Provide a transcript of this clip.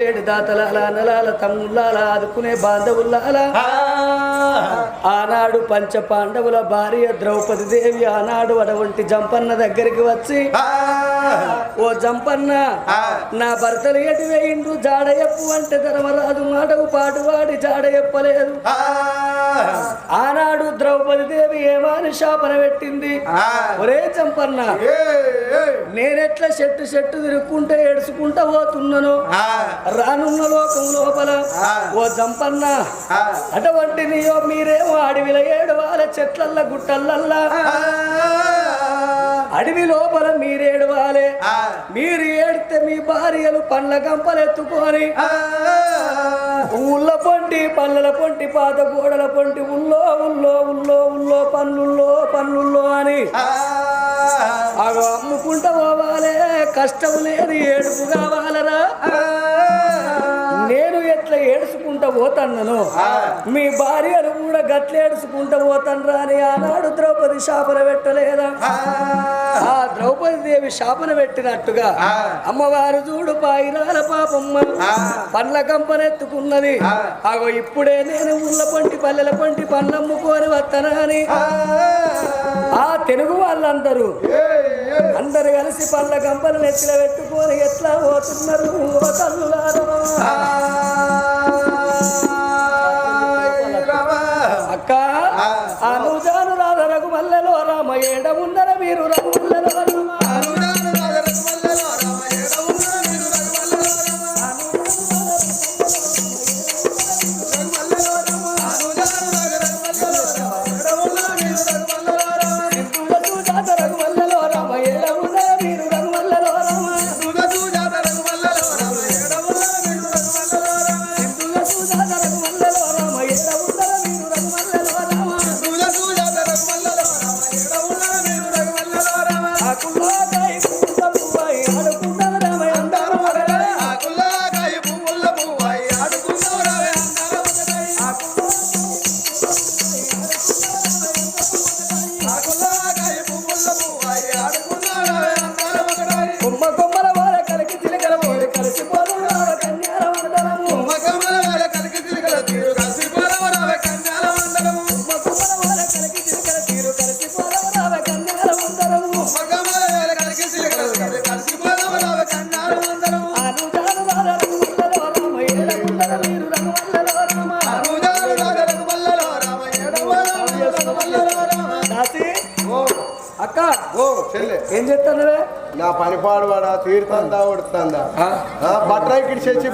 ఏడు దాతలాల నలాల తమ్ముళ్ళాల ఆదుకునే బాంధవుల్లాల ఆనాడు పంచ పాండవుల భార్య ద్రౌపది దేవి ఆనాడు అటువంటి జంపన్న దగ్గరికి వచ్చి ఓ జంపన్న నా భర్తలు ఎటు వేయిండు జాడ చెప్పు అంటే ధర్మరాజు మాటకు పాటు వాడి జాడ చెప్పలేదు. ఆనాడు ద్రౌపది దేవి ఏమాని శాపన పెట్టింది, ఒరే జంపన్న నేనెట్లా చెట్టు తిరుక్కుంటే ఏడుచుకుంటా పోతున్నాను, రానున్న లోకం లోపల ఓ జంపన్న అటువంటి నీయో మీరేమో అడవిలో ఏడవాల చెట్లల్ల గుట్టలల్లా అడవి లోపల మీరేడవాలే, మీరు ఏడితే మీ భార్యలు పండ్ల గంపలెత్తుకొని ఊళ్ళ పొంటి పళ్ళల పొంటి పాత గోడల పొంటి ఉల్లో ఉల్లో ఉల్లో ఉల్లో పన్నుల్లో అని అవి అమ్ముకుంటా పోవాలే, కష్టం లేదు ఏడుపు కావాలరా. నేను ఎట్లా ఏడుచుకుంటా పోతాను మీ భార్యలు కూడా గట్ల ఏడుచుకుంటా పోతానరా అని ఆనాడు ద్రౌపది శాపన పెట్టలేదా? ఆ ద్రౌపది దేవి శాపన పెట్టినట్టుగా అమ్మవారు చూడు పాయిరాల పాపమ్మ పండ్ల కంపనెత్తుకున్నది. అగో ఇప్పుడే నేను ఊళ్ళ పంటి పల్లెల పంటి పండ్లమ్ముకొని వస్తానా అని ఆ తెలుగు వాళ్ళందరూ అందరు కలిసి పండ్ల కంపలు నెత్తిన పెట్టుకొని ఎట్లా పోతున్నారు ఓ తల్లులారా. అక్క అనుజాను రాధ రఘుమల్లలో రామ ఏడ ఉన్నర మీరు రఘుమల్లలో రామ అక్క ఏం చెప్తాను నా పని పాడువాడా తీరుతుందా ఉడుతుందా బట్రాయికి చేసి